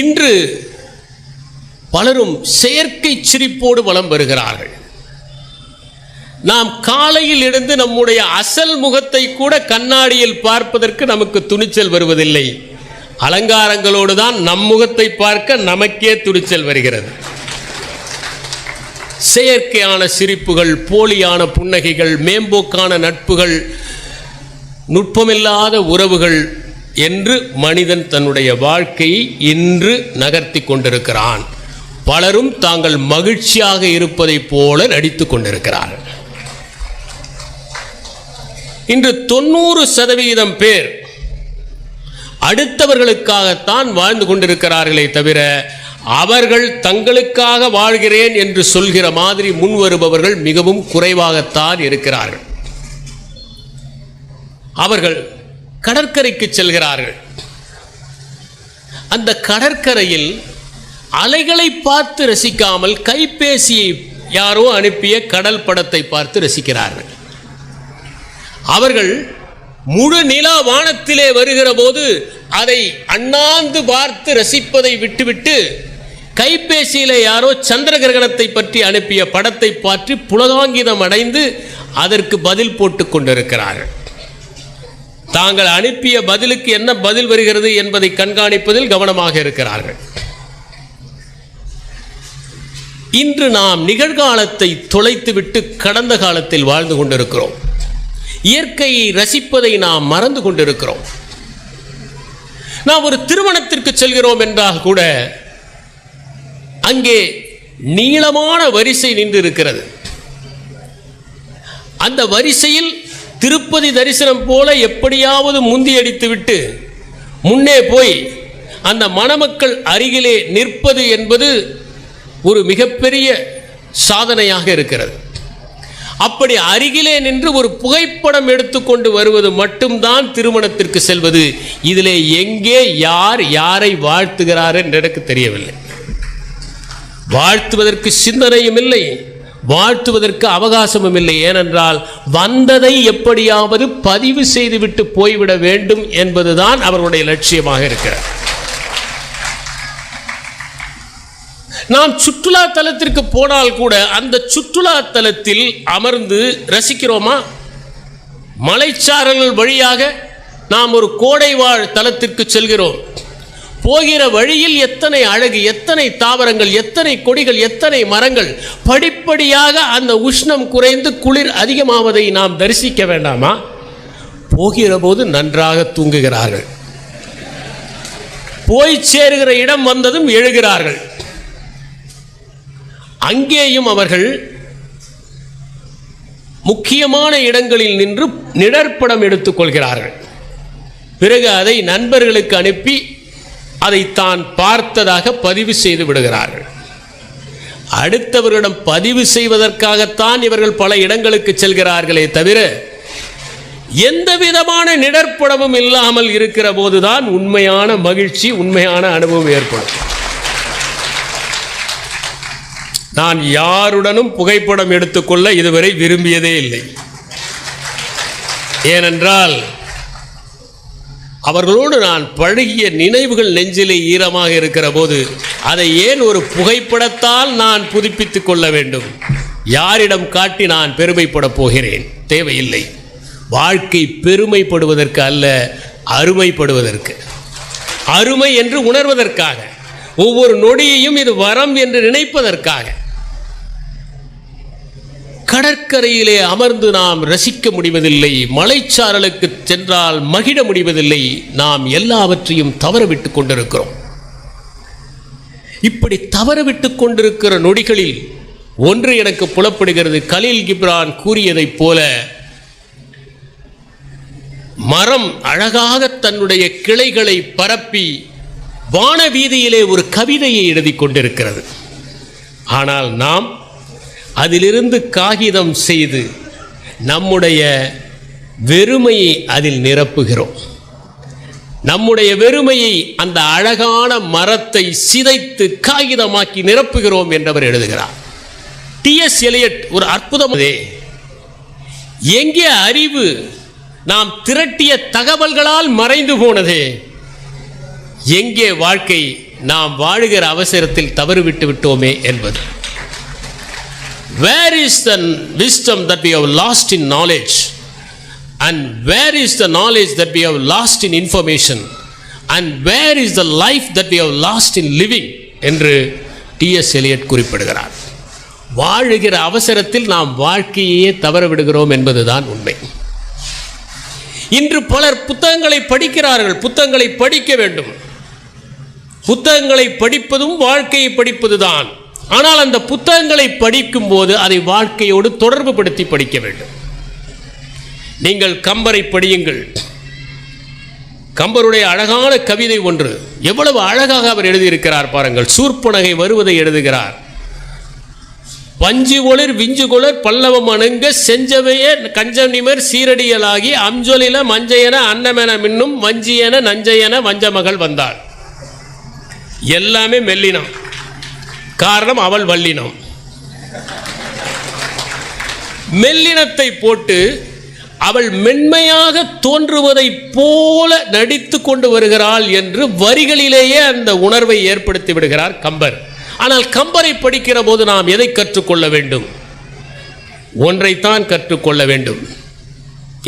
இன்று பலரும் செயற்கை சிரிப்போடு வலம் வருகிறார்கள். நாம் காலையில் எழுந்து நம்முடைய அசல் முகத்தை கூட கண்ணாடியில் பார்ப்பதற்கு நமக்கு துணிச்சல் வருவதில்லை. அலங்காரங்களோடு தான் நம் முகத்தை பார்க்க நமக்கே துணிச்சல் வருகிறது. செயற்கையான சிரிப்புகள், போலியான புன்னகைகள், மேம்போக்கான நட்புகள், நுட்பமில்லாத உறவுகள் என்று மனிதன் தன்னுடைய வாழ்க்கையை இன்று நகர்த்தி கொண்டிருக்கிறான். பலரும் தாங்கள் மகிழ்ச்சியாக இருப்பதைப் போல நடித்துக் கொண்டிருக்கிறார்கள். இன்று 90% பேர் அடுத்தவர்களுக்காகத்தான் வாழ்ந்து கொண்டிருக்கிறார்களே தவிர அவர்கள் தங்களுக்காக வாழ்கிறேன் என்று சொல்கிற மாதிரி முன் வருபவர்கள் மிகவும் குறைவாகத்தான் இருக்கிறார்கள். அவர்கள் கடற்கரைக்கு செல்கிறார்கள். அந்த கடற்கரையில் அலைகளை பார்த்து ரசிக்காமல் கைபேசியை யாரோ அனுப்பிய கடல் படத்தை பார்த்து ரசிக்கிறார்கள். அவர்கள் முழு நிலா வானத்திலே வருகிற போது அதை அண்ணாந்து பார்த்து ரசிப்பதை விட்டுவிட்டு கைபேசியிலே யாரோ சந்திர கிரகணத்தை பற்றி அனுப்பிய படத்தை பற்றி புலகாங்கிதம் அடைந்து அதற்கு பதில் போட்டு கொண்டிருக்கிறார்கள். தாங்கள் அனுப்பிய பதிலுக்கு என்ன பதில் வருகிறது என்பதை கண்காணிப்பதில் கவனமாக இருக்கிறார்கள். இன்று நாம் நிகழ்காலத்தை தொலைத்துவிட்டு கடந்த காலத்தில் வாழ்ந்து கொண்டிருக்கிறோம். இயற்கையை ரசிப்பதை நாம் மறந்து கொண்டிருக்கிறோம். நாம் ஒரு திருமணத்திற்கு செல்கிறோம் என்றால் கூட அங்கே நீளமான வரிசை நின்று இருக்கிறது. அந்த வரிசையில் திருப்பதி தரிசனம் போல எப்படியாவது முந்தி அடித்துவிட்டு முன்னே போய் அந்த மணமக்கள் அருகிலே நிற்பது என்பது ஒரு மிகப்பெரிய சாதனையாக இருக்கிறது. அப்படி அருகிலே நின்று ஒரு புகைப்படம் எடுத்துக்கொண்டு வருவது மட்டும்தான் திருமணத்திற்கு செல்வது. இதிலே எங்கே யார் யாரை வாழ்த்துகிறார் என்று எனக்கு தெரியவில்லை. வாழ்த்துவதற்கு சிந்தனையும் இல்லை, வாழ்த்துவதற்கு அவகாசமும் இல்லை. ஏனென்றால் வந்ததை எப்படியாவது பதிவு செய்துவிட்டு போய்விட வேண்டும் என்பதுதான் அவர்களுடைய லட்சியமாக இருக்கிறது. நாம் சுற்றுலா தலத்திற்கு போனால் கூட அந்த சுற்றுலா தலத்தில் அமர்ந்து ரசிக்கிறோமா? மலைச்சாரல்கள் வழியாக நாம் ஒரு கோடைவாழ் தலத்திற்கு செல்கிறோம். போகிற வழியில் எத்தனை அழகு, எத்தனை தாவரங்கள், எத்தனை கொடிகள், எத்தனை மரங்கள். படிப்படியாக அந்த உஷ்ணம் குறைந்து குளிர் அதிகமாவதை நாம் தரிசிக்க வேண்டாமா? போகிற போது நன்றாக தூங்குகிறார்கள். போய் சேருகிற இடம் வந்ததும் எழுகிறார்கள். அங்கேயும் அவர்கள் முக்கியமான இடங்களில் நின்று நிழற்படம் எடுத்துக்கொள்கிறார்கள். பிறகு அதை நண்பர்களுக்கு அனுப்பி அதை தான் பார்த்ததாக பதிவு செய்து விடுகிறார்கள். அடுத்தவர்களிடம் பதிவு செய்வதற்காகத்தான் இவர்கள் பல இடங்களுக்கு செல்கிறார்களே தவிர எந்த விதமான நிழற்படமும் இல்லாமல் இருக்கிற போதுதான் உண்மையான மகிழ்ச்சி, உண்மையான அனுபவம் ஏற்படும். நான் யாருடனும் புகைப்படம் எடுத்துக்கொள்ள இதுவரை விரும்பியதே இல்லை. ஏனென்றால் அவர்களோடு நான் பழகிய நினைவுகள் நெஞ்சிலே ஈரமாக இருக்கிற போது அதை ஏன் ஒரு புகைப்படத்தால் நான் புதுப்பித்துக் கொள்ள வேண்டும்? யாரிடம் காட்டி நான் பெருமைப்பட போகிறேன்? தேவையில்லை. வாழ்க்கை பெருமைப்படுவதற்கு அல்ல, அருமைப்படுவதற்கு, அருமை என்று உணர்வதற்காக, ஒவ்வொரு நொடியையும் இது வரம் என்று நினைப்பதற்காக. கடற்கரையிலே அமர்ந்து நாம் ரசிக்க முடிவதில்லை, மலைச்சாரலுக்கு சென்றால் மகிழ முடிவதில்லை. நாம் எல்லாவற்றையும் தவறவிட்டுக் கொண்டிருக்கிறோம். இப்படி தவறவிட்டுக் கொண்டிருக்கிற நொடிகளில் ஒன்று எனக்கு புலப்படுகிறது. கலீல் கிப்ரான் கூறியதைப் போல மரம் அழகாக தன்னுடைய கிளைகளை பரப்பி வான வீதியிலே ஒரு கவிதையை எழுதி கொண்டிருக்கிறது. ஆனால் நாம் அதிலிருந்து காகிதம் செய்து நம்முடைய வெறுமையை அதில் நிரப்புகிறோம். நம்முடைய வெறுமையை அந்த அழகான மரத்தை சிதைத்து காகிதமாக்கி நிரப்புகிறோம் என்றவர் எழுதுகிறார். டி.எஸ். எலியட் ஒரு அற்புதமே, எங்கே அறிவு நாம் திரட்டிய தகவல்களால் மறைந்து போனதே, எங்கே வாழ்க்கை நாம் வாழுகிற அவசரத்தில் தவறுவிட்டு விட்டோமே என்பது. Where is the wisdom that we have lost in knowledge? And where is the knowledge that we have lost in information? And where is the life that we have lost in living? என்று T.S. Eliot குறிப்பிடுகிறார். வாழுகிற அவசரத்தில் நாம் வாழ்க்கையே தவற விடுகிறோம் என்பதுதான் உண்மை. இன்று பலர் புத்தகங்களை படிக்கிறார்கள். புத்தகங்களை படிக்க வேண்டும். புத்தகங்களை படிப்பதும் வாழ்க்கையை படிப்பதுதான். ஆனால் அந்த புத்தகங்களை படிக்கும் போது அதை வாழ்க்கையோடு தொடர்பு படுத்தி படிக்க வேண்டும். நீங்கள் கம்பரை படியுங்கள். கம்பருடைய அழகான கவிதை ஒன்று, எவ்வளவு அழகாக அவர் எழுதியிருக்கிறார் பாருங்கள். சூர்ப்பனகை வருவதை எழுதுகிறார். பஞ்சு ஒளிர் விஞ்சு கொளர் பல்லவம் அணுங்க செஞ்சவைய கஞ்சனிமர் சீரடியலாகி அஞ்சொலில மஞ்சையன அன்னமென மின்னும் வஞ்சியன நஞ்சையன வஞ்சமகள் வந்தாள். எல்லாமே மெல்லினம். காரணம் அவள் வல்லினம். மெல்லினத்தை போட்டு அவள் மென்மையாக தோன்றுவதை போல நடித்து கொண்டு வருகிறாள் என்று வரிகளிலேயே அந்த உணர்வை ஏற்படுத்தி விடுகிறார் கம்பர். ஆனால் கம்பரை படிக்கிற போது நாம் எதை கற்றுக்கொள்ள வேண்டும்? ஒன்றைத்தான் கற்றுக்கொள்ள வேண்டும்.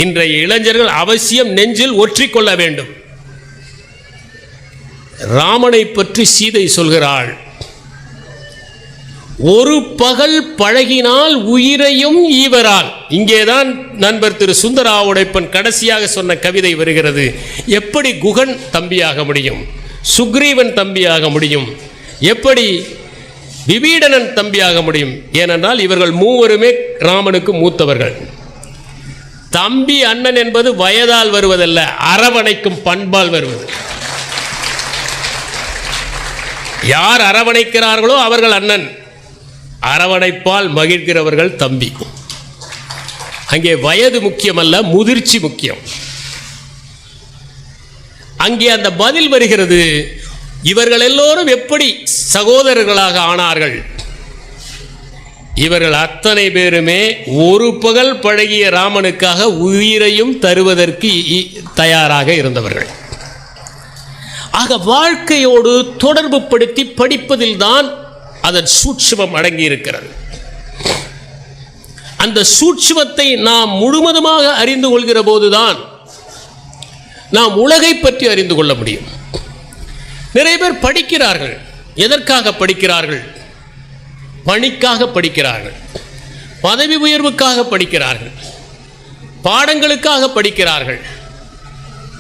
இன்றைய இளைஞர்கள் அவசியம் நெஞ்சில் ஒற்றிக்கொள்ள வேண்டும். ராமனை பற்றி சீதை சொல்கிறாள், ஒரு பகல் பழகினால் உயிரையும் ஈவரால். இங்கேதான் நண்பர் திரு சுந்தரா உடைப்பன் கடைசியாக சொன்ன கவிதை வருகிறது. எப்படி குகன் தம்பியாக முடியும்? சுக்ரீவன் தம்பியாக முடியும்? எப்படி விபீடனன் தம்பியாக முடியும்? ஏனென்றால் இவர்கள் மூவருமே ராமனுக்கு மூத்தவர்கள். தம்பி அண்ணன் என்பது வயதால் வருவதல்ல, அரவணைக்கும் பண்பால் வருவது. யார் அரவணைக்கிறார்களோ அவர்கள் அண்ணன், அரவணைப்பால் மகிழ்கிறவர்கள் தம்பி. அங்கே வயது முக்கியமல்ல, முதிர்ச்சி முக்கியம். அங்கே அந்த பதில் வருகிறது. இவர்கள் எல்லோரும் எப்படி சகோதரர்களாக ஆனார்கள்? இவர்கள் அத்தனை பேருமே ஒரு பகல் பழகிய ராமனுக்காக உயிரையும் தருவதற்கு தயாராக இருந்தவர்கள். ஆக வாழ்க்கையோடு தொடர்பு படுத்தி படிப்பதில்தான் அதன் சூட்சுமம் அடங்கி இருக்கிறது. அந்த சூட்சுமத்தை நாம் முழுவதுமாக அறிந்து கொள்கிற போதுதான் நாம் உலகை பற்றி அறிந்து கொள்ள முடியும். நிறைய பேர் படிக்கிறார்கள். எதற்காக படிக்கிறார்கள்? பணிக்காக படிக்கிறார்கள், பதவி உயர்வுக்காக படிக்கிறார்கள், பாடங்களுக்காக படிக்கிறார்கள்.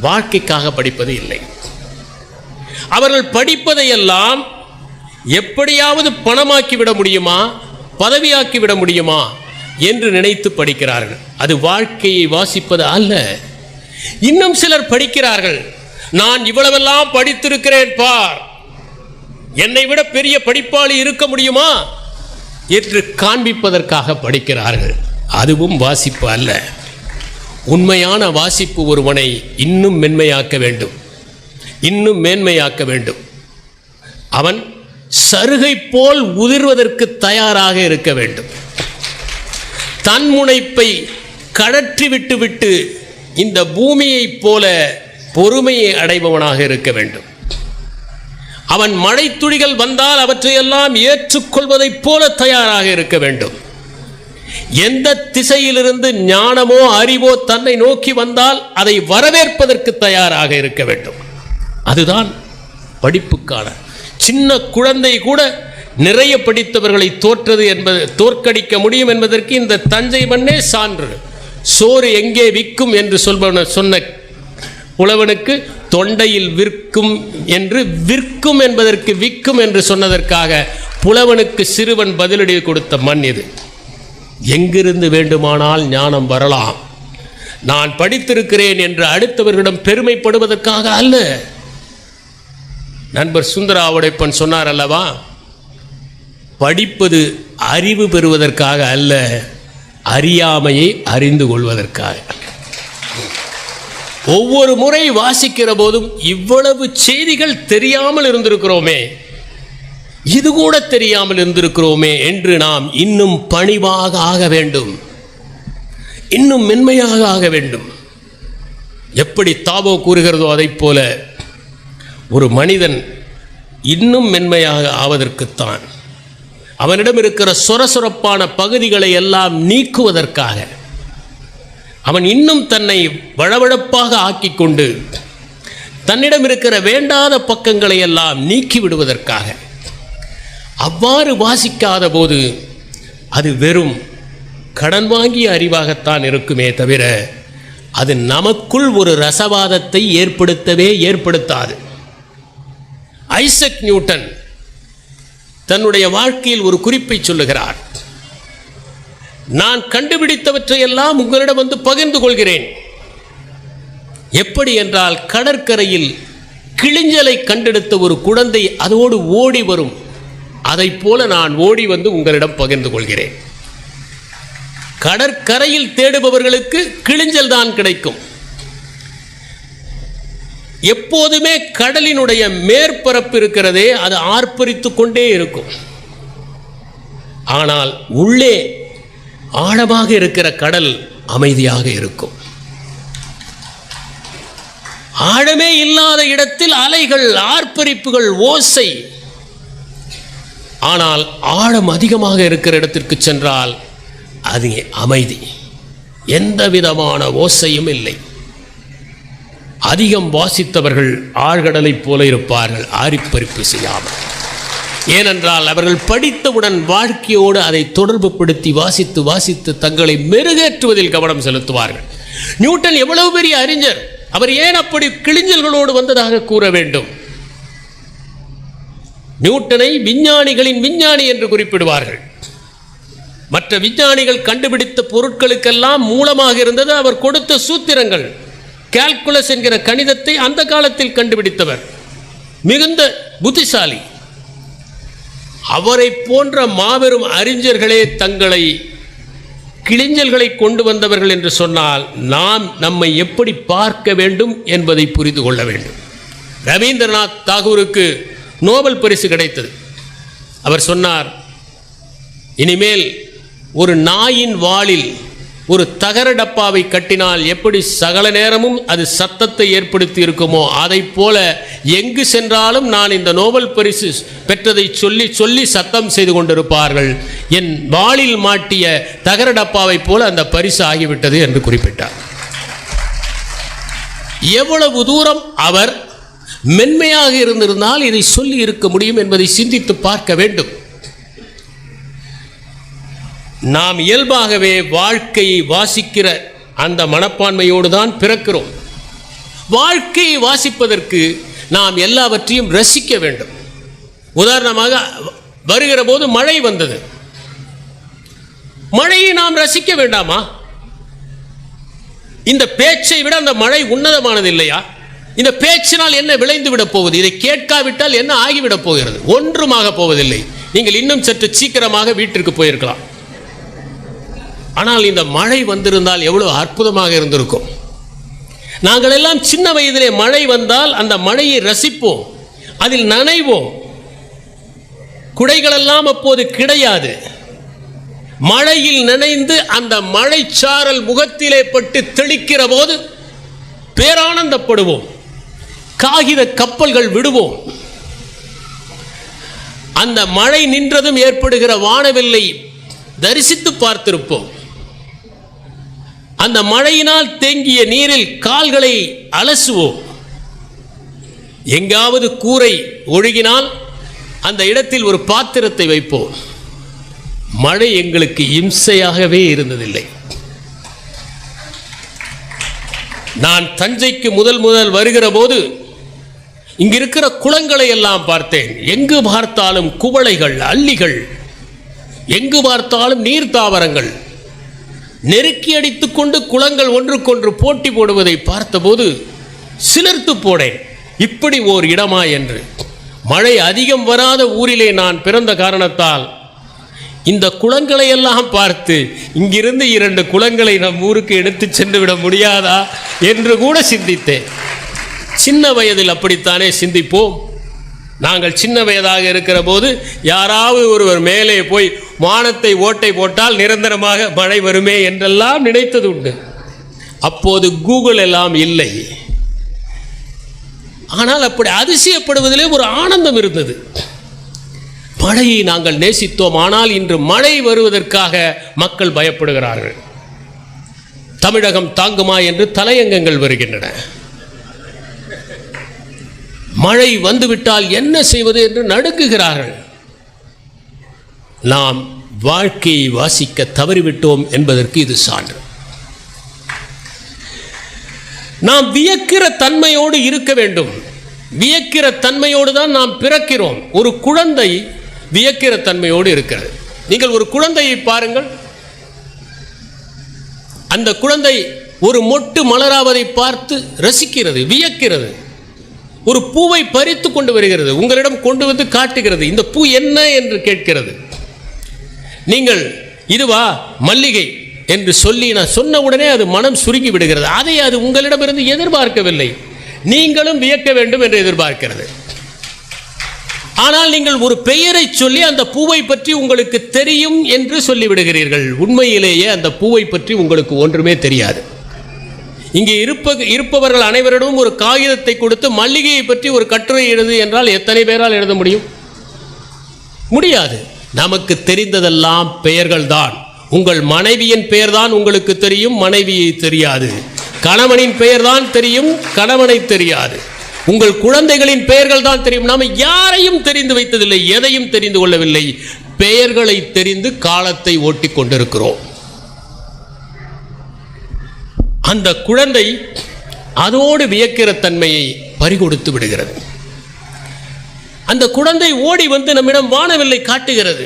வாழ்க்கைக்காக படிப்பது இல்லை. அவர்கள் படிப்பதையெல்லாம் எப்படியாவது பணமாக்கி விட முடியுமா, பதவியாக்கி விட முடியுமா என்று நினைத்து படிக்கிறார்கள். அது வாழ்க்கையை வாசிப்பது அல்ல. இன்னும் சிலர் படிக்கிறார்கள், நான் இவ்வளவெல்லாம் படித்திருக்கிறேன் பார், என்னை விட பெரிய படிப்பாளி இருக்க முடியுமா என்று காண்பிப்பதற்காக படிக்கிறார்கள். அதுவும் வாசிப்பு அல்ல. உண்மையான வாசிப்பு ஒருவனை இன்னும் மென்மையாக்க வேண்டும், இன்னும் மேன்மையாக்க வேண்டும். அவன் சருகை போல் உதிர்வதற்கு தயாராக இருக்க வேண்டும். தன் முனைப்பை கழற்றி விட்டு இந்த பூமியைப் போல பொறுமையை அடைபவனாக இருக்க வேண்டும். அவன் மழை துளிகள் வந்தால் அவற்றையெல்லாம் ஏற்றுக்கொள்வதைப் போல தயாராக இருக்க வேண்டும். எந்த திசையிலிருந்து ஞானமோ அறிவோ தன்னை நோக்கி வந்தால் அதை வரவேற்பதற்கு தயாராக இருக்க வேண்டும். அதுதான் படிப்புக்கான. சின்ன குழந்தை கூட நிறைய படித்தவர்களை தோற்கடிக்க முடியும் என்பதற்கு இந்த தஞ்சை மண்ணே சான்று. சோறு எங்கே விற்கும் என்று சொன்ன புலவனுக்கு தொண்டையில் விற்கும் என்று, விற்கும் என்பதற்கு விற்கும் என்று சொன்னதற்காக புலவனுக்கு சிறுவன் பதிலடி கொடுத்த மண் இது. எங்கிருந்து வேண்டுமானால் ஞானம் வரலாம். நான் படித்திருக்கிறேன் என்று அடுத்தவர்களிடம் பெருமைப்படுவதற்காக அல்ல. நண்பர் சுந்தரா உடைப்பன் சொன்னார் அல்லவா, படிப்பது அறிவு பெறுவதற்காக அல்ல, அறியாமையை அறிந்து கொள்வதற்காக. ஒவ்வொரு முறை வாசிக்கிற போதும் இவ்வளவு செய்திகள் தெரியாமல் இருந்திருக்கிறோமே, இது கூட தெரியாமல் இருந்திருக்கிறோமே என்று நாம் இன்னும் பணிவாக ஆக வேண்டும், இன்னும் மென்மையாக ஆக வேண்டும். எப்படி தாபோ கூறுகிறதோ அதை போல ஒரு மனிதன் இன்னும் மென்மையாக ஆவதற்குத்தான். அவனிடம் இருக்கிற சொரசொரப்பான பகுதிகளை எல்லாம் நீக்குவதற்காக, அவன் இன்னும் தன்னை வழவழப்பாக ஆக்கிக்கொண்டு தன்னிடம் இருக்கிற வேண்டாத பக்கங்களை எல்லாம் நீக்கி விடுவதற்காக. அவ்வாறு வாசிக்காத போது அது வெறும் கடன் வாங்கிய அறிவாகத்தான் இருக்குமே தவிர அது நமக்குள் ஒரு ரசவாதத்தை ஏற்படுத்தாது. ஐசக் நியூட்டன் தன்னுடைய வாழ்க்கையில் ஒரு குறிப்பை சொல்லுகிறார். நான் கண்டுபிடித்தவற்றையெல்லாம் உங்களிடம் வந்து பகிர்ந்து கொள்கிறேன். எப்படி என்றால், கடற்கரையில் கிளிஞ்சலை கண்டெடுத்த ஒரு குழந்தை அதோடு ஓடி வரும், அதை போல நான் ஓடி வந்து உங்களிடம் பகிர்ந்து கொள்கிறேன். கடற்கரையில் தேடுபவர்களுக்கு கிளிஞ்சல் தான் கிடைக்கும். எப்போதுமே கடலினுடைய மேற்பரப்பு இருக்கிறதே, அது ஆர்ப்பரித்து கொண்டே இருக்கும். ஆனால் உள்ளே ஆழமாக இருக்கிற கடல் அமைதியாக இருக்கும். ஆழமே இல்லாத இடத்தில் அலைகள், ஆர்ப்பரிப்புகள், ஓசை. ஆனால் ஆழம் அதிகமாக இருக்கிற இடத்திற்கு சென்றால் அது அமைதி, எந்த விதமான ஓசையும் இல்லை. அதிகம் வாசித்தவர்கள் ஆழ்கடலைப் போல இருப்பார்கள், ஆர்ப்பரிப்பு செய்யாமல். ஏனென்றால் அவர்கள் படித்தவுடன் வாழ்க்கையோடு அதை தொடர்பு படுத்தி வாசித்து தங்களை மெருகேற்றுவதில் கவனம் செலுத்துவார்கள். நியூட்டன் எவ்வளவு பெரிய அறிஞர், அவர் ஏன் அப்படி கிளிஞ்சல்களோடு வந்ததாக கூற வேண்டும்? நியூட்டனை விஞ்ஞானிகளின் விஞ்ஞானி என்று குறிப்பிடுவார்கள். மற்ற விஞ்ஞானிகள் கண்டுபிடித்த பொருட்களுக்கெல்லாம் மூலமாக இருந்தது அவர் கொடுத்த சூத்திரங்கள். கால்குலஸ் என்கிற கணிதத்தை அந்த காலத்தில் கண்டுபிடித்தவர், மிகுந்த புத்திசாலி. அவரை போன்ற மாபெரும் அறிஞர்களே தங்களை கிளிஞ்சல்களை கொண்டு வந்தவர்கள் என்று சொன்னால் நாம் நம்மை எப்படி பார்க்க வேண்டும் என்பதை புரிந்து கொள்ள வேண்டும். ரவீந்திரநாத் தாகூருக்கு நோபல் பரிசு கிடைத்தது. அவர் சொன்னார், இனிமேல் ஒரு நாயின் வாலில் ஒரு தகர டப்பாவை கட்டினால் எப்படி சகல நேரமும் அது சத்தத்தை ஏற்படுத்தி இருக்குமோ, அதை போல எங்கு சென்றாலும் நான் இந்த நோபல் பரிசு பெற்றதை சொல்லி சொல்லி சத்தம் செய்து கொண்டிருப்பார்கள். என் வாலில் மாட்டிய தகர டப்பாவை போல அந்த பரிசு ஆகிவிட்டது என்று குறிப்பிட்டார். எவ்வளவு தூரம் அவர் மென்மையாக இருந்திருந்தால் இதை சொல்லி இருக்க முடியும் என்பதை சிந்தித்து பார்க்க வேண்டும். நாம் இயல்பாகவே வாழ்க்கையை வாசிக்கிற அந்த மனப்பான்மையோடு தான் பிறக்கிறோம். வாழ்க்கையை வாசிப்பதற்கு நாம் எல்லாவற்றையும் ரசிக்க வேண்டும். உதாரணமாக, வருகிற போது மழை வந்தது, மழையை நாம் ரசிக்க வேண்டாமா? இந்த பேச்சை விட அந்த மழை உன்னதமானது இல்லையா? இந்த பேச்சினால் என்ன விளைந்து விட போவது? இதை கேட்காவிட்டால் என்ன ஆகிவிடப் போகிறது? ஒன்றுமாக போவதில்லை. நீங்கள் இன்னும் சற்று சீக்கிரமாக வீட்டிற்கு போயிருக்கலாம். ஆனால் இந்த மழை வந்திருந்தால் எவ்வளவு அற்புதமாக இருந்திருக்கும். நாங்கள் எல்லாம் சின்ன வயதிலே மழை வந்தால் அந்த மழையை ரசிப்போம், அதில் நனைவோம். குடைகளெல்லாம் அப்போது கிடையாது. மழையில் நனைந்து அந்த மழைச்சாரல் முகத்திலே பட்டு தெளிக்கிற போது பேரானந்தப்படுவோம். காகித கப்பல்கள் விடுவோம். அந்த மழை நின்றதும் ஏற்படுகிற வானவில்லை தரிசித்து பார்த்திருப்போம். அந்த மழையினால் தேங்கிய நீரில் கால்களை அலசுவோம். எங்காவது கூரை ஒழுகினால் அந்த இடத்தில் ஒரு பாத்திரத்தை வைப்போம். மழை எங்களுக்கு இம்சையாகவே இருந்ததில்லை. நான் தஞ்சைக்கு முதல் வருகிற போது இங்கிருக்கிற குளங்களை எல்லாம் பார்த்தேன். எங்கு பார்த்தாலும் குவளைகள், அள்ளிகள், எங்கு பார்த்தாலும் நீர்த்தாவரங்கள். நெருக்கி அடித்துக் கொண்டு குளங்கள் ஒன்றுக்கொன்று போட்டி போடுவதை பார்த்தபோது சிலிர்த்து போனேன். இப்படி ஓர் இடமா என்று. மழை அதிகம் வராத ஊரிலே நான் பிறந்த காரணத்தால் இந்த குளங்களை எல்லாம் பார்த்து இங்கிருந்து 2 குளங்களை நம் ஊருக்கு எடுத்து சென்று விட முடியாதா என்று கூட சிந்தித்தேன். சின்ன வயதில் அப்படித்தானே சிந்திப்போம். நாங்கள் சின்ன வயதாக இருக்கிற போது யாராவது ஒருவர் மேலே போய் வானத்தை ஓட்டை போட்டால் நிரந்தரமாக மழை வருமே என்றெல்லாம் நினைத்தது உண்டு. அப்போது கூகுள் எல்லாம் இல்லை. ஆனால் அப்படி அதிசயப்படுவதிலே ஒரு ஆனந்தம் இருந்தது. மழையை நாங்கள் நேசித்தோம், ஆனால் இன்று மழை வருவதற்காக மக்கள் பயப்படுகிறார்கள். தமிழகம் தாங்குமா என்று தலையங்கங்கள் வருகின்றன. மழை வந்துவிட்டால் என்ன செய்வது என்று நடுங்குகிறார்கள். நாம் வாழ்க்கையை வாசிக்க தவறிவிட்டோம் என்பதற்கு இது சான்று. நாம் வியக்கிற தன்மையோடு இருக்க வேண்டும். வியக்கிற தன்மையோடு தான் நாம் பிறக்கிறோம். ஒரு குழந்தை வியக்கிற தன்மையோடு இருக்கிறது. நீங்கள் ஒரு குழந்தையை பாருங்கள். அந்த குழந்தை ஒரு மொட்டு மலராவதை பார்த்து ரசிக்கிறது, வியக்கிறது. ஒரு பூவை பறித்து கொண்டு வருகிறது, உங்களிடம் கொண்டு வந்து காட்டுகிறது. இந்த பூ என்ன என்று கேட்கிறது. நீங்கள் இதுவா மல்லிகை என்று சொல்லி நான் சொன்ன உடனே அது மனம் சுருங்கி விடுகிறது. அதை அது உங்களிடமிருந்து எதிர்பார்க்கவில்லை, நீங்களும் வியக்க வேண்டும் என்று எதிர்பார்க்கிறது. ஆனால் நீங்கள் ஒரு பெயரை சொல்லி அந்த பூவை பற்றி உங்களுக்கு தெரியும் என்று சொல்லிவிடுகிறீர்கள். உண்மையிலேயே அந்த பூவை பற்றி உங்களுக்கு ஒன்றுமே தெரியாது. இங்கே இருப்பவர்கள் அனைவரிடமும் ஒரு காகிதத்தை கொடுத்து மல்லிகையை பற்றி ஒரு கட்டுரை எழுது என்றால் எத்தனை பேரால் எழுத முடியும்? முடியாது. நமக்கு தெரிந்ததெல்லாம் பெயர்கள் தான். உங்கள் மனைவியின் பெயர் தான் உங்களுக்கு தெரியும், மனைவியை தெரியாது. கணவனின் பெயர் தான் தெரியும், கணவனை தெரியாது. உங்கள் குழந்தைகளின் பெயர்கள் தான் தெரியும். நாம் யாரையும் தெரிந்து வைத்ததில்லை, எதையும் தெரிந்து கொள்ளவில்லை. பெயர்களை தெரிந்து காலத்தை ஓட்டி கொண்டிருக்கிறோம். அந்த குழந்தை அதோடு வியக்கிற தன்மையை பறிகொடுத்து விடுகிறது. அந்த குழந்தை ஓடி வந்து நம்மிடம் வானவில்லை காட்டுகிறது.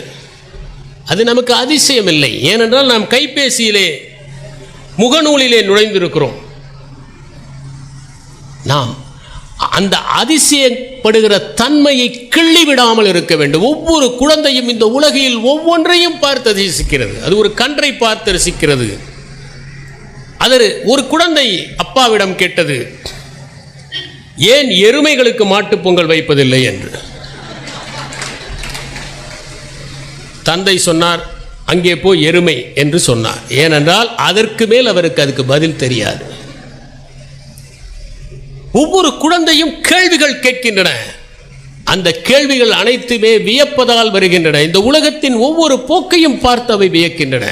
அது நமக்கு அதிசயம் இல்லை. ஏனென்றால் நாம் கைபேசியிலே முகநூலிலே நுழைந்திருக்கிறோம். நாம் அந்த அதிசயப்படுகிற தன்மையை கிள்ளிவிடாமல் இருக்க வேண்டும். ஒவ்வொரு குழந்தையும் இந்த உலகில் ஒவ்வொன்றையும் பார்த்து ரசிக்கிறது. அது ஒரு கன்றை பார்த்து ரசிக்கிறது. அது ஒரு குழந்தை அப்பாவிடம் கேட்டது, ஏன் எருமைகளுக்கு மாட்டுப் பொங்கல் வைப்பதில்லை என்று. தந்தை சொன்னார், அங்கே போய் எருமை என்று சொன்னார். ஏனென்றால் அதற்கு மேல் அவருக்கு அதுக்கு பதில் தெரியாது. ஒவ்வொரு குழந்தையும் கேள்விகள் கேட்கின்றன. அந்த கேள்விகள் அனைத்துமே வியப்பதால் வருகின்றன. இந்த உலகத்தின் ஒவ்வொரு போக்கையும் பார்த்து அவை வியக்கின்றன.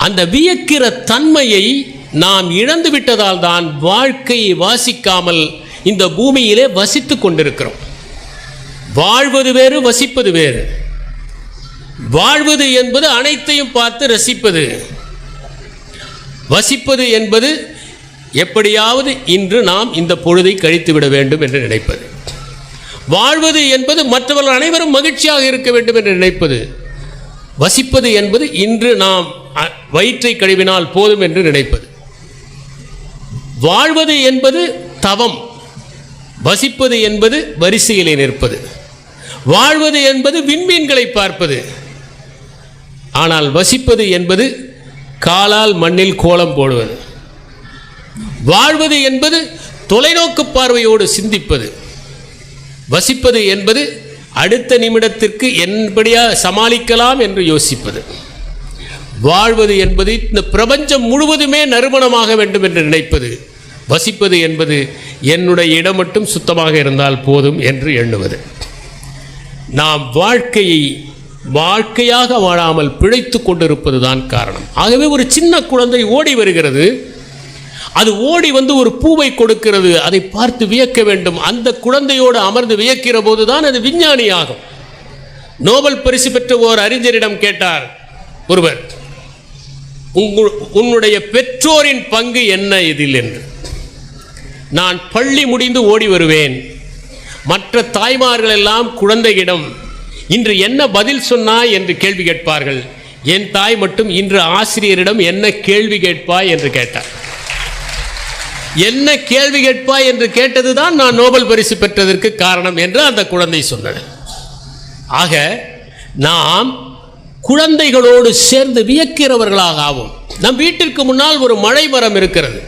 அந்த வியக்கிற தன்மையை நாம் இழந்து விட்டதால் தான் வாழ்க்கையை வாசிக்காமல் இந்த பூமியிலே வசித்துக் கொண்டிருக்கிறோம். வாழ்வது வேறு, வசிப்பது வேறு. வாழ்வது என்பது அனைத்தையும் பார்த்து ரசிப்பது. வசிப்பது என்பது எப்படியாவது இன்று நாம் இந்த பொழுதை கழித்துவிட வேண்டும் என்று நினைப்பது. வாழ்வது என்பது மற்றவர்கள் அனைவரும் மகிழ்ச்சியாக இருக்க வேண்டும் என்று நினைப்பது. வசிப்பது என்பது இன்று நாம் வயிற்றை கழுவினால் போதும் என்று நினைப்பது. வாழ்வது என்பது தவம், வசிப்பது என்பது வரிசையிலே நிற்பது. வாழ்வது என்பது விண்மீன்களை பார்ப்பது. ஆனால் வசிப்பது என்பது காலால் மண்ணில் கோலம் போடுவது. வாழ்வது என்பது தொலைநோக்கு பார்வையோடு சிந்திப்பது. வசிப்பது என்பது அடுத்த நிமிடத்திற்கு என்படியா சமாளிக்கலாம் என்று யோசிப்பது. வாழ்வது என்பது இந்த பிரபஞ்சம் முழுவதுமே நறுமணமாக வேண்டும் என்று நினைப்பது. வசிப்பது என்பது என்னுடைய இடம் மட்டும் சுத்தமாக இருந்தால் போதும் என்று எண்ணுவது. நாம் வாழ்க்கையை வாழ்க்கையாக வாழாமல் பிழைத்து கொண்டிருப்பது தான் காரணம். ஆகவே ஒரு சின்ன குழந்தை ஓடி வருகிறது. அது ஓடி வந்து ஒரு பூவை கொடுக்கிறது. அதை பார்த்து வியக்க வேண்டும். அந்த குழந்தையோடு அமர்ந்து வியக்கிற போது தான் அது விஞ்ஞானியாகும். நோபல் பரிசு பெற்ற ஓர் அறிஞரிடம் கேட்டார் ஒருவர், உன்னுடைய பெற்றோரின் பங்கு என்ன இதில் என்று. நான் பள்ளி முடிந்து ஓடி வருவேன். மற்ற தாய்மார்கள் எல்லாம் குழந்தையிடம் இன்று என்ன பதில் சொன்னாய் என்று கேள்வி கேட்பார்கள். என் தாய் மட்டும் இன்று ஆசிரியரிடம் என்ன கேள்வி கேட்பாய் என்று கேட்டார். என்ன கேள்வி கேட்பாய் என்று கேட்டதுதான் நான் நோபல் பரிசு பெற்றதற்கு காரணம் என்று அந்த குழந்தை சொன்னது. ஆக நாம் குழந்தைகளோடு சேர்ந்து வியக்கிறவர்களாக ஆகும். நம் வீட்டிற்கு முன்னால் ஒரு மழை மரம் இருக்கிறது.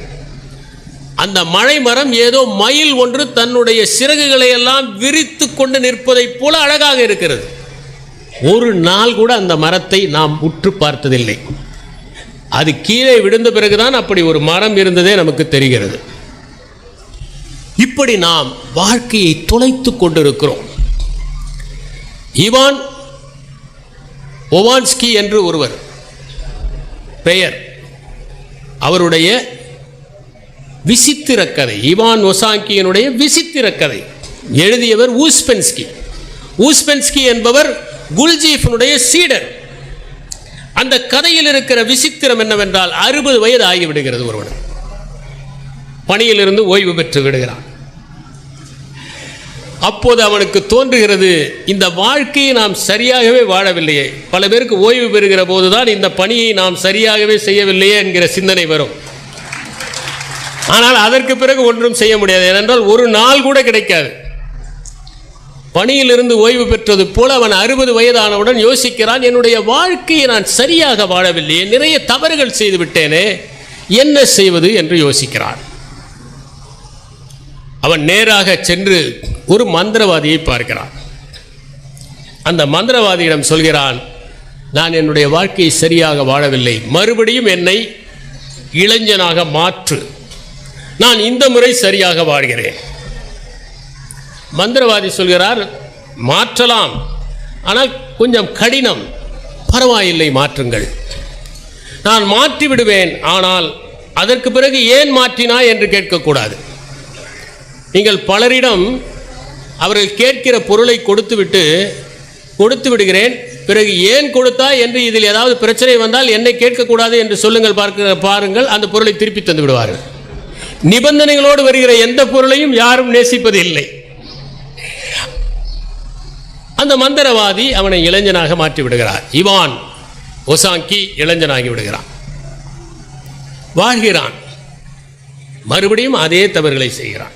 அந்த மழை மரம் ஏதோ மயில் ஒன்று தன்னுடைய சிறகுகளை எல்லாம் விரித்து கொண்டு நிற்பதைப் போல அழகாக இருக்கிறது. ஒரு நாள் கூட அந்த மரத்தை நாம் உற்று பார்த்ததில்லை. அது கீழே விழுந்த பிறகுதான் அப்படி ஒரு மரம் இருந்ததே நமக்கு தெரிகிறது. இப்படி நாம் வாழ்க்கையை தொலைத்து கொண்டிருக்கிறோம். இவான் ஒவான்ஸ்கி என்று ஒருவர் பெயர். அவருடைய விசித்திர கதை, இவான் ஒசாங்கியினுடைய விசித்திர கதை எழுதியவர் ஊஸ்பென்ஸ்கி. ஊஸ்பென்ஸ்கி என்பவர் குல்ஜீஃபினுடைய சீடர். அந்த கதையில் இருக்கிற விசித்திரம் என்னவென்றால் 60 வயது ஆகிவிடுகிறது. ஒருவன் பணியிலிருந்து ஓய்வு பெற்று விடுகிறான். அப்போது அவனுக்கு தோன்றுகிறது, இந்த வாழ்க்கையை நாம் சரியாகவே வாழவில்லையே, பல பேருக்கு ஓய்வு பெறுகிற போதுதான் இந்த பணியை நாம் சரியாகவே செய்யவில்லையே என்கிற சிந்தனை வரும். ஆனால் அதற்கு பிறகு ஒன்றும் செய்ய முடியாது. ஏனென்றால் ஒரு நாள் கூட கிடைக்காது. பணியிலிருந்து ஓய்வு பெற்றது போல அவன் 60 வயதானவுடன் யோசிக்கிறான், என்னுடைய வாழ்க்கையை நான் சரியாக வாழவில்லையே, நிறைய தவறுகள் செய்து விட்டேனே, என்ன செய்வது என்று யோசிக்கிறான். அவன் நேராக சென்று ஒரு மந்திரவாதியை பார்க்கிறான். அந்த மந்திரவாதியிடம் சொல்கிறான், நான் என்னுடைய வாழ்க்கையை சரியாக வாழவில்லை, மறுபடியும் என்னை இளைஞனாக மாற்று, நான் இந்த முறை சரியாக வாழ்கிறேன். மந்திரவாதி சொல்கிறார், மாற்றலாம், ஆனால் கொஞ்சம் கடினம், பரவாயில்லை மாற்றுங்கள், நான் மாற்றி விடுவேன், ஆனால் அதற்கு பிறகு ஏன் மாற்றினாய் என்று கேட்கக்கூடாது. நீங்கள் பலரிடம் அவர்கள் கேட்கிற பொருளை கொடுத்து விடுகிறேன், பிறகு ஏன் கொடுத்தாய் என்று இதில் ஏதாவது பிரச்சனை வந்தால் என்னை கேட்கக்கூடாது என்று சொல்லுங்கள், பாருங்கள், அந்த பொருளை திருப்பி தந்து விடுவார்கள். நிபந்தனைகளோடு வருகிற எந்த பொருளையும் யாரும் நேசிப்பது இல்லை. அந்த மந்திரவாதி அவனை இளைஞனாக மாற்றி விடுகிறார். இவான் ஒசாங்கி இளைஞனாகி விடுகிறான், வாழ்கிறான். மறுபடியும் அதே தவறுகளை செய்கிறான்.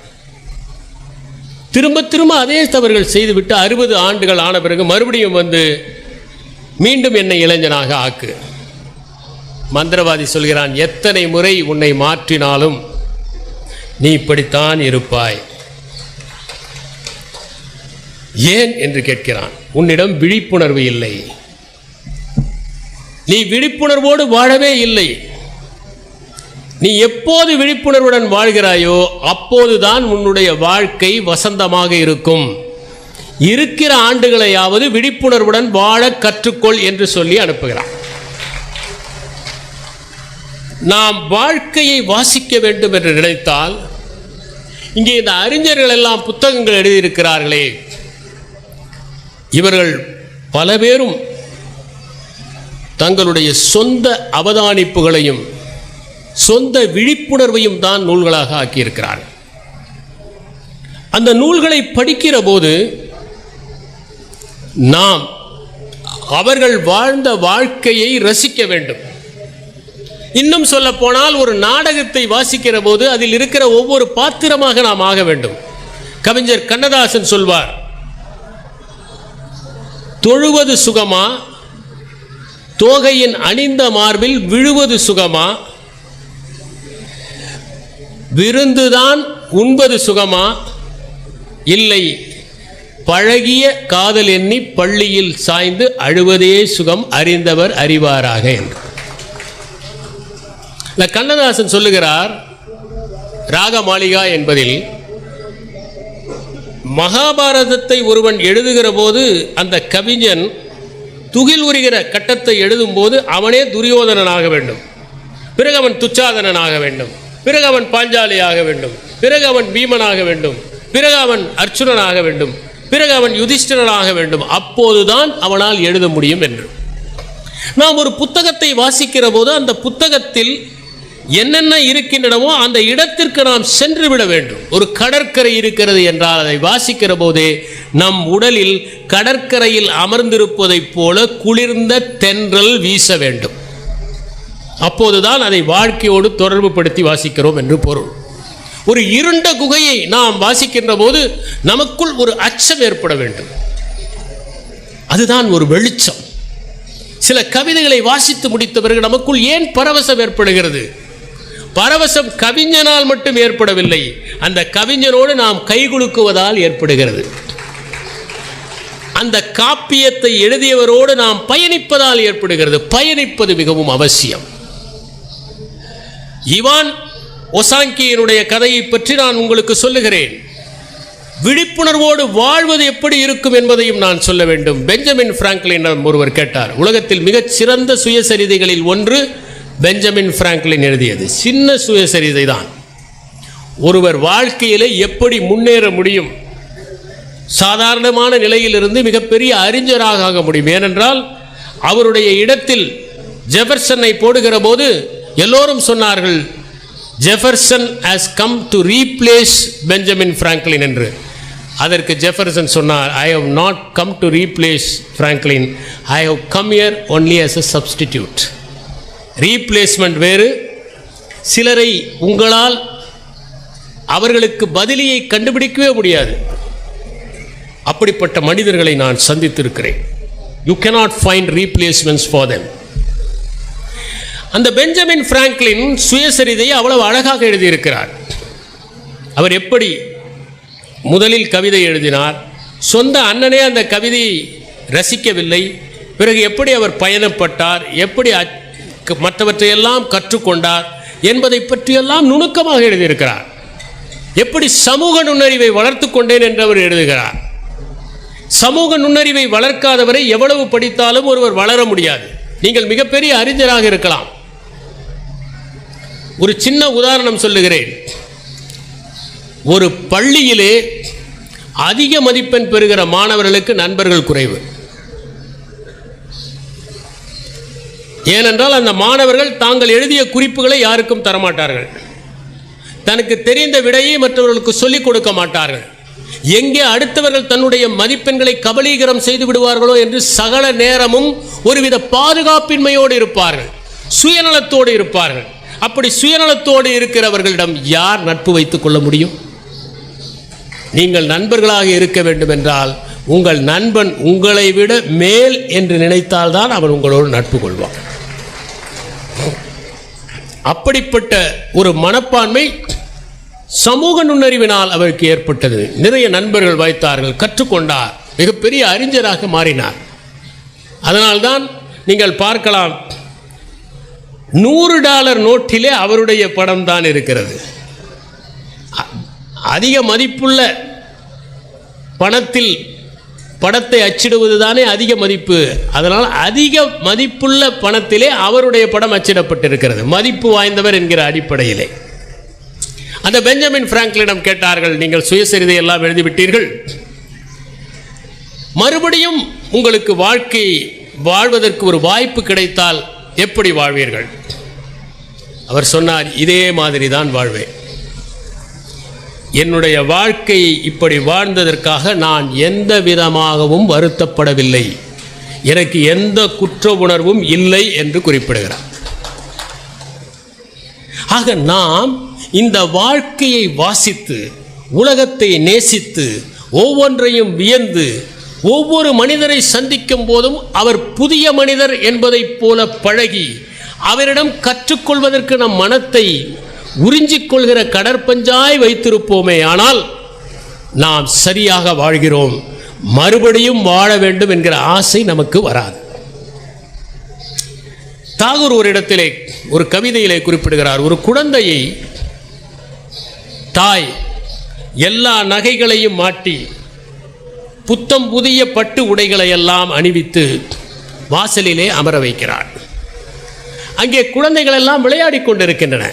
திரும்ப திரும்ப அதே தவறுகள் செய்துவிட்டு 60 ஆண்டுகள் ஆன பிறகு மறுபடியும் வந்து மீண்டும் என்னை இளைஞனாக ஆக்கு. மந்திரவாதி சொல்கிறான், எத்தனை முறை உன்னை மாற்றினாலும் நீ இப்படித்தான் இருப்பாய். ஏன் என்று கேட்கிறான். உன்னிடம் விழிப்புணர்வு இல்லை, நீ விழிப்புணர்வோடு வாழவே இல்லை. நீ எப்போது விழிப்புணர்வுடன் வாழ்கிறாயோ அப்போதுதான் உன்னுடைய வாழ்க்கை வசந்தமாக இருக்கும். இருக்கிற ஆண்டுகளையாவது விழிப்புணர்வுடன் வாழ கற்றுக்கொள் என்று சொல்லி அனுப்புகிறான். நாம் வாழ்க்கையை வாசிக்க வேண்டும் என்று நினைத்தால், இங்கே இந்த அறிஞர்கள் எல்லாம் புத்தகங்கள் எழுதியிருக்கிறார்களே, இவர்கள் பல பேரும் தங்களுடைய சொந்த அவதானிப்புகளையும் சொந்த விழிப்புணர்வையும் தான் நூல்களாக ஆக்கியிருக்கிறார்கள். அந்த நூல்களை படிக்கிற போது நாம் அவர்கள் வாழ்ந்த வாழ்க்கையை ரசிக்க வேண்டும். இன்னும் சொல்ல போனால், ஒரு நாடகத்தை வாசிக்கிற போது அதில் இருக்கிற ஒவ்வொரு பாத்திரமாக நாம் ஆக வேண்டும். கவிஞர் கண்ணதாசன் சொல்வார், தொழுவது சுகமா, தோகையின் அணிந்த மார்பில் விழுவது சுகமா, விருந்துதான் உண்பது சுகமா, இல்லை பழகிய காதல் எண்ணி பள்ளியில் சாய்ந்து அழுவதே சுகம், அறிந்தவர் அறிவாராக என்று கண்ணதாசன் சொல்லுகிறார். ராகமாளிகா என்பதில் மகாபாரதத்தை ஒருவன் எழுதுகிற போது அந்த கவிஞன் துகில் உரிகிற கட்டத்தை எழுதும் போது அவனே துரியோதனனாக வேண்டும், பிறகு அவன் துச்சாதனனாக வேண்டும், பிறகு அவன் பாஞ்சாலியாக வேண்டும், பிறகு அவன் பீமனாக வேண்டும், பிறகு அவன் அர்ச்சுனனாக வேண்டும், பிறகு அவன் யுதிஷ்டிரனாக வேண்டும், அப்போதுதான் அவனால் எழுத முடியும் என்று. நாம் ஒரு புத்தகத்தை வாசிக்கிற போது அந்த புத்தகத்தில் என்னென்ன இருக்கின்றனவோ அந்த இடத்திற்கு நாம் சென்று விட வேண்டும். ஒரு கடற்கரை இருக்கிறது என்றால் அதை வாசிக்கிற போதே நம் உடலில் கடற்கரையில் அமர்ந்திருப்பதைப் போல குளிர்ந்த தென்றல் வீச வேண்டும். அப்போதுதான் அதை வாழ்க்கையோடு தொடர்பு படுத்தி வாசிக்கிறோம் என்று பொருள். ஒரு இருண்ட குகையை நாம் வாசிக்கின்ற போது நமக்குள் ஒரு அச்சம் ஏற்பட வேண்டும். அதுதான் ஒரு வெளிச்சம். சில கவிதைகளை வாசித்து முடித்த பிறகு நமக்குள் ஏன் பரவசம் ஏற்படுகிறது? பரவசம் கவிஞனால் மட்டும் ஏற்படவில்லை, அந்த கவிஞனோடு நாம் கைகுலுக்குவதால் ஏற்படுகிறது. அந்த காப்பியத்தை எழுதியவரோடு நாம் பயணிப்பதால் ஏற்படுகிறது. பயணிப்பது மிகவும் அவசியம். இவான் ஒசாங்கியினுடைய கதையை பற்றி நான் உங்களுக்கு சொல்லுகிறேன். விழிப்புணர்வோடு வாழ்வது எப்படி இருக்கும் என்பதையும் நான் சொல்ல வேண்டும். பெஞ்சமின் பிராங்க்லின் ஒருவர் கேட்டார். உலகத்தில் மிகச் சிறந்த சுயசரிதைகளில் ஒன்று பெஞ்சமின் பிராங்க்லின் எழுதியது. சின்ன சுயசரிதை தான். ஒருவர் வாழ்க்கையில் எப்படி முன்னேற முடியும், சாதாரணமான நிலையிலிருந்து மிகப்பெரிய அறிஞராக ஆக முடியும். ஏனென்றால் அவருடைய இடத்தில் ஜெஃபர்சனை போடுகிற போது எல்லோரும் சொன்னார்கள், Jefferson has come to replace Benjamin Franklin என்று. அதற்கு ஜெஃபர்சன் சொன்னார், I have not come to replace Franklin, I have come here only as a substitute. Replacement வேறு. சிலரை உங்களால் அவர்களுக்கு பதிலியை கண்டுபிடிக்கவே முடியாது. அப்படிப்பட்ட மனிதர்களை நான் சந்தித்திருக்கிறேன். You cannot find replacements for them. அந்த பெஞ்சமின் பிராங்க்லின் சுயசரிதையை அவ்வளவு அழகாக எழுதியிருக்கிறார். அவர் எப்படி முதலில் கவிதை எழுதினார், சொந்த அண்ணனே அந்த கவிதையை ரசிக்கவில்லை, பிறகு எப்படி அவர் பயணப்பட்டார், எப்படி மற்றவற்றையெல்லாம் கற்றுக்கொண்டார் என்பதை பற்றியெல்லாம் நுணுக்கமாக எழுதியிருக்கிறார். எப்படி சமூக நுண்ணறிவை வளர்த்து கொண்டேன் என்று அவர் எழுதுகிறார். சமூக நுண்ணறிவை வளர்க்காதவரை எவ்வளவு படித்தாலும் ஒருவர் வளர முடியாது. நீங்கள் மிகப்பெரிய அறிஞராக இருக்கலாம். ஒரு சின்ன உதாரணம் சொல்லுகிறேன். ஒரு பள்ளியிலே அதிக மதிப்பெண் பெறுகிற மாணவர்களுக்கு நண்பர்கள் குறைவு. ஏனென்றால் அந்த மாணவர்கள் தாங்கள் எழுதிய குறிப்புகளை யாருக்கும் தரமாட்டார்கள். தனக்கு தெரிந்த விடையை மற்றவர்களுக்கு சொல்லிக் கொடுக்க மாட்டார்கள். எங்கே அடுத்தவர்கள் தன்னுடைய மதிப்பெண்களை கபலீகரம் செய்து விடுவார்களோ என்று சகல நேரமும் ஒருவித பாதுகாப்பின்மையோடு இருப்பார்கள், சுயநலத்தோடு இருப்பார்கள். அப்படி சுயநலத்தோடு இருக்கிறவர்களிடம் யார் நட்பு வைத்துக் கொள்ள முடியும்? நீங்கள் நண்பர்களாக இருக்க வேண்டும் என்றால் உங்கள் நண்பன் உங்களை விட மேல் என்று நினைத்தால்தான் அவன் உங்களோடு நட்பு கொள்வான். அப்படிப்பட்ட ஒரு மனப்பான்மை சமூக நுண்ணறிவினால் அவருக்கு ஏற்பட்டது. நிறைய நண்பர்கள் வைத்தார்கள், கற்றுக்கொண்டார், மிகப்பெரிய அறிஞராக மாறினார். அதனால்தான் நீங்கள் பார்க்கலாம், $100 நோட்டிலே அவருடைய படம் தான் இருக்கிறது. அதிக மதிப்புள்ள பணத்தில் படத்தை அச்சிடுவது தானே அதிக மதிப்பு. அதனால் அதிக மதிப்புள்ள பணத்திலே அவருடைய படம் அச்சிடப்பட்டிருக்கிறது, மதிப்பு வாய்ந்தவர் என்கிற அடிப்படையிலே. அந்த பெஞ்சமின் பிராங்க்லினிடம் கேட்டார்கள், நீங்கள் சுயசரிதை எல்லாம் எழுதிவிட்டீர்கள், மறுபடியும் உங்களுக்கு வாழ்க்கை வாழ்வதற்கு ஒரு வாய்ப்பு கிடைத்தால் எப்படி வாழ்வீர்கள்? அவர் சொன்னார், இதே மாதிரி தான் வாழ்வேன். என்னுடைய வாழ்க்கையை இப்படி வாழ்ந்ததற்காக நான் எந்த விதமாகவும் வருத்தப்படவில்லை, எனக்கு எந்த குற்ற உணர்வும் இல்லை என்று குறிப்பிடுகிறார். ஆக நாம் இந்த வாழ்க்கையை வாசித்து, உலகத்தை நேசித்து, ஒவ்வொன்றையும் வியந்து, ஒவ்வொரு மனிதரை சந்திக்கும் போதும் அவர் புதிய மனிதர் என்பதைப் போல பழகி, அவரிடம் கற்றுக்கொள்வதற்கு நம் மனத்தை உறிஞ்சிக்கொள்கிற கடற்பஞ்சாய் வைத்திருப்போமே ஆனால் நாம் சரியாக வாழ்கிறோம். மறுபடியும் வாழ வேண்டும் என்கிற ஆசை நமக்கு வராது. தாகூர் ஒரு இடத்திலே ஒரு கவிதையிலே குறிப்பிடுகிறார், ஒரு குழந்தையை தாய் எல்லா நகைகளையும் மாட்டி புத்தம் புதிய பட்டு உடைகளை எல்லாம் அணிவித்து வாசலிலே அமர வைக்கிறார். அங்கே குழந்தைகள் எல்லாம் விளையாடி கொண்டிருக்கின்றன.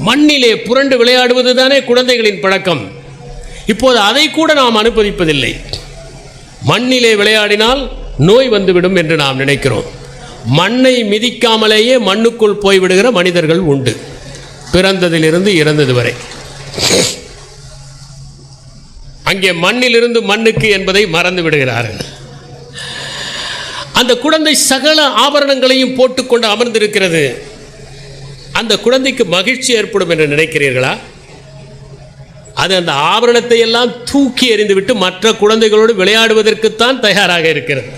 மண்ணிலே புரண்டு விளையாடுவது தானே குழந்தைகளின் பழக்கம். இப்போது அதை கூட நாம் அனுமதிப்பதில்லை. மண்ணிலே விளையாடினால் நோய் வந்துவிடும் என்று நாம் நினைக்கிறோம். மண்ணை மிதிக்காமலேயே மண்ணுக்குள் போய்விடுகிற மனிதர்கள் உண்டு, பிறந்ததிலிருந்து இறந்தது வரை. அங்கே மண்ணிலிருந்து மண்ணுக்கு என்பதை மறந்து விடுகிறார்கள். அந்த குழந்தை சகல ஆபரணங்களையும் போட்டுக்கொண்டு அமர்ந்திருக்கிறது. அந்த குழந்தைக்கு மகிழ்ச்சி ஏற்படும் என்று நினைக்கிறீர்களா? அது அந்த ஆபரணத்தை எல்லாம் தூக்கி எறிந்துவிட்டு மற்ற குழந்தைகளோடு விளையாடுவதற்குத்தான் தயாராக இருக்கிறது.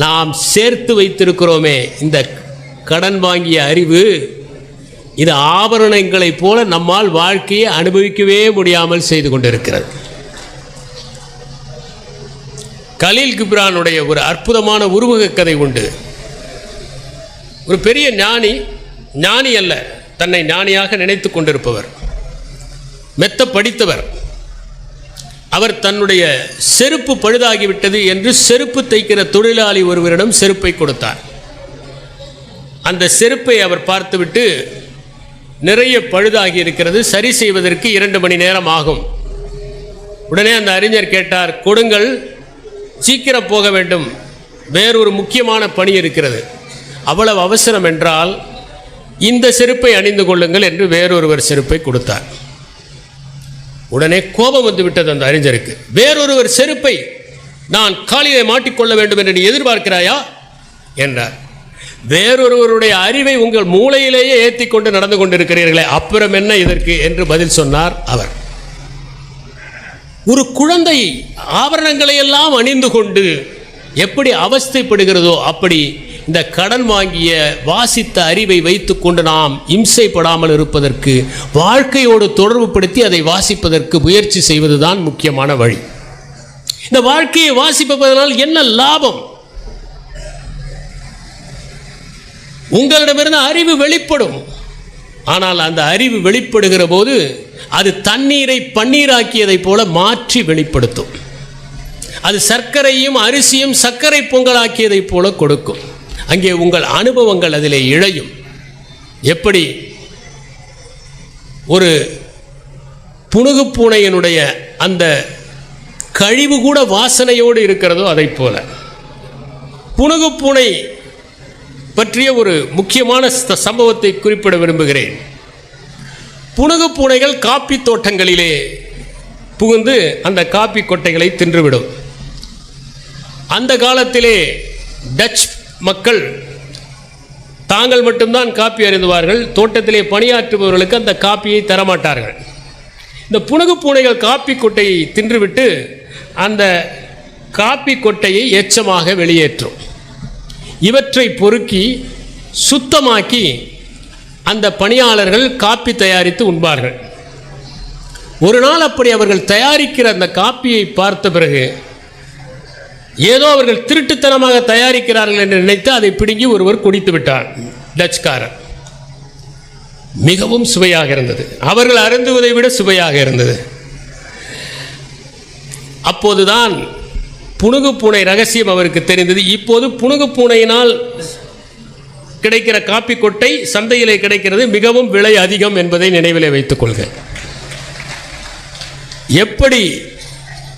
நாம் சேர்த்து வைத்திருக்கிறோமே இந்த கடன் வாங்கிய அறிவு, இது ஆபரணங்களைப் போல நம்மால் வாழ்க்கையை அனுபவிக்கவே முடியாமல் செய்து கொண்டிருக்கிறது. கலீல் கிப்ரானுடைய ஒரு அற்புதமான உருவக கதை உண்டு. ஒரு பெரிய ஞானி அல்ல, தன்னை ஞானியாக நினைத்து கொண்டிருப்பவர், மெத்த படித்தவர். அவர் தன்னுடைய செருப்பு பழுதாகிவிட்டது என்று செருப்பு தைக்கிற தொழிலாளி ஒருவரிடம் செருப்பை கொடுத்தார். அந்த செருப்பை அவர் பார்த்துவிட்டு, நிறைய பழுதாகி இருக்கிறது, சரி செய்வதற்கு 2 மணி நேரம் ஆகும். உடனே அந்த அறிஞர் கேட்டார், கொடுங்கள், சீக்கிரம் போக வேண்டும், வேறொரு முக்கியமான பணி இருக்கிறது. அவ்வளவு அவசரம் என்றால் இந்த செருப்பை அணிந்து கொள்ளுங்கள் என்று வேறொருவர் செருப்பை கொடுத்தார். உடனே கோபம் வந்து விட்டது அந்த அறிஞருக்கு. வேறொருவர் செருப்பை நான் காலிலே மாட்டிக்கொள்ள வேண்டும் என்று நீ எதிர்பார்க்கிறாயா என்றார். வேறொருவருடைய அறிவை உங்கள் மூளையிலேயே ஏற்றி கொண்டு நடந்து கொண்டிருக்கிறீர்களே, அப்புறம் என்ன இதற்கு என்று பதில் சொன்னார் அவர். ஒரு குழந்தை ஆபரணங்களை எல்லாம் அணிந்து கொண்டு எப்படி அவஸ்தைப்படுகிறதோ அப்படி இந்த கடன் வாங்கிய வாசித்த அறிவை வைத்துக்கொண்டு நாம் இம்சைப்படாமல் இருப்பதற்கு, வாழ்க்கையோடு தொடர்பு படுத்தி அதை வாசிப்பதற்கு முயற்சி செய்வதுதான் முக்கியமான வழி. இந்த வாழ்க்கையை வாசிப்பதனால் என்ன லாபம்? உங்களிடமிருந்து அறிவு வெளிப்படும். ஆனால் அந்த அறிவு வெளிப்படுகிற போது அது தண்ணீரை பன்னீராக்கியதை போல மாற்றி வெளிப்படுத்தும். அது சர்க்கரையும் அரிசியும் சர்க்கரை பொங்கலாக்கியதை போல கொடுக்கும். அங்கே உங்கள் அனுபவங்கள் அதிலே இழையும். எப்படி ஒரு புனுகு பூனையினுடைய அந்த கழிவு கூட வாசனையோடு இருக்கிறதோ அதை போல, புனுகு பூனை பற்றிய ஒரு முக்கியமான சம்பவத்தை குறிப்பிட விரும்புகிறேன். புனுகு பூனைகள் காப்பி தோட்டங்களிலே புகுந்து அந்த காப்பி கொட்டைகளை தின்றுவிடும். அந்த காலத்திலே டச் மக்கள் தாங்கள் மட்டும்தான் காப்பி அருந்துவார்கள். தோட்டத்திலே பணியாற்றுபவர்களுக்கு அந்த காப்பியை தரமாட்டார்கள். இந்த புனுகு பூனைகள் காப்பி கொட்டையை தின்றுவிட்டு அந்த காப்பி கொட்டையை எச்சமாக வெளியேற்றும். இவற்றை பொறுக்கி சுத்தமாக்கி அந்த பணியாளர்கள் காப்பி தயாரித்து உண்பார்கள். ஒரு நாள் அப்படி அவர்கள் தயாரிக்கிற அந்த காப்பியை பார்த்த பிறகு ஏதோ அவர்கள் திருட்டுத்தனமாக தயாரிக்கிறார்கள் என்று நினைத்து அதை பிடுங்கி ஒருவர் குடித்து விட்டார். டச்காரர். மிகவும் சுவையாக இருந்தது. அவர்கள் அருந்துவதை விட சுவையாக இருந்தது. அப்போதுதான் புனுகு பூனை ரகசியம் அவருக்கு தெரிந்தது. இப்போது புனுகு பூனையினால் கிடைக்கிற காப்பி கொட்டை சந்தையிலே கிடைக்கிறது, மிகவும் விலை அதிகம் என்பதை நினைவிலே வைத்துக் கொள்க. எப்படி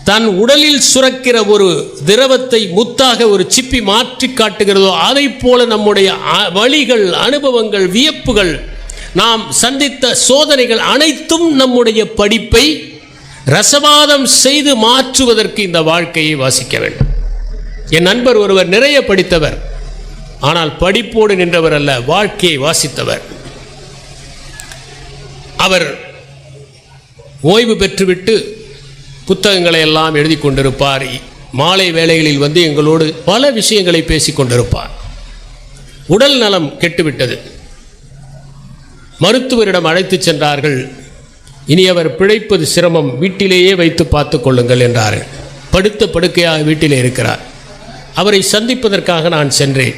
தன் உடலில் சுரக்கிற ஒரு திரவத்தை முத்தாக ஒரு சிப்பி மாற்றி காட்டுகிறதோ அதை போல நம்முடைய வழிகள், அனுபவங்கள், வியப்புகள், நாம் சந்தித்த சோதனைகள் அனைத்தும் நம்முடைய படிப்பை ரசவாதம் செய்து மாற்றுவதற்கு இந்த வாழ்க்கையை வாசிக்க வேண்டும். என் நண்பர் ஒருவர் நிறைய படித்தவர், ஆனால் படிப்போடு நின்றவர் அல்ல, வாழ்க்கையை வாசித்தவர். அவர் ஓய்வு பெற்றுவிட்டு புத்தகங்களை எல்லாம் எழுதி கொண்டிருப்பார். மாலை வேளைகளில் வந்து எங்களோடு பல விஷயங்களை பேசி கொண்டிருப்பார். உடல் நலம் கெட்டுவிட்டது. மருத்துவரிடம் அழைத்து சென்றார்கள். இனி அவர் பிழைப்பது சிரமம், வீட்டிலேயே வைத்து பார்த்து கொள்ளுங்கள் என்றார்கள். படுத்த படுக்கையாக வீட்டிலே இருக்கிறார். அவரை சந்திப்பதற்காக நான் சென்றேன்.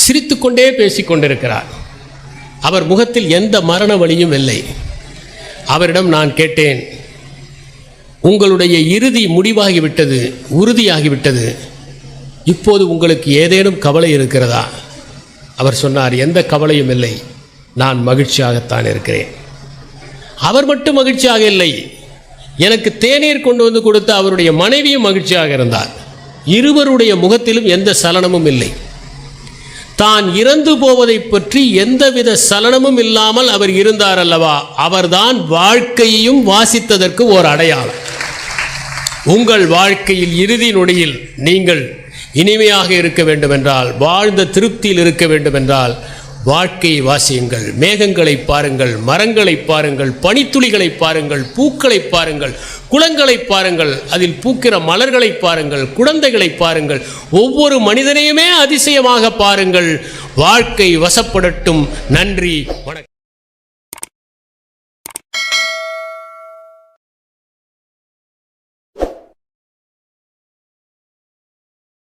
சிரித்துக்கொண்டே பேசி கொண்டிருக்கிறார். அவர் முகத்தில் எந்த மரண வலியும் இல்லை. அவரிடம் நான் கேட்டேன், உங்களுடைய இறுதி முடிவாகிவிட்டது, உறுதியாகிவிட்டது, இப்போது உங்களுக்கு ஏதேனும் கவலை இருக்கிறதா? அவர் சொன்னார், எந்த கவலையும் இல்லை, நான் மகிழ்ச்சியாகத்தான் இருக்கிறேன். அவர் மட்டும் மகிழ்ச்சியாக இல்லை, எனக்கு தேநீர் கொண்டு வந்து கொடுத்த அவருடைய மனைவியும் மகிழ்ச்சியாக இருந்தார். இருவருடைய முகத்திலும் எந்த சலனமும் இல்லை. தான் இறந்து போவதை பற்றி எந்தவித சலனமும் இல்லாமல் அவர் இருந்தார் அல்லவா, அவர்தான் வாழ்க்கையையும் வாசித்ததற்கு ஓர் அடையாளம். உங்கள் வாழ்க்கையில் இறுதி நொடியில் நீங்கள் இனிமையாக இருக்க வேண்டுமென்றால், வாழ்ந்த திருப்தியில் இருக்க வேண்டுமென்றால் வாழ்க்கையை வாசியுங்கள். மேகங்களை பாருங்கள், மரங்களை பாருங்கள், பனித்துளிகளை பாருங்கள், பூக்களை பாருங்கள், குளங்களை பாருங்கள், அதில் பூக்கிற மலர்களை பாருங்கள், குழந்தைகளை பாருங்கள், ஒவ்வொரு மனிதனையுமே அதிசயமாக பாருங்கள். வாழ்க்கை வசப்படட்டும். நன்றி, வணக்கம்.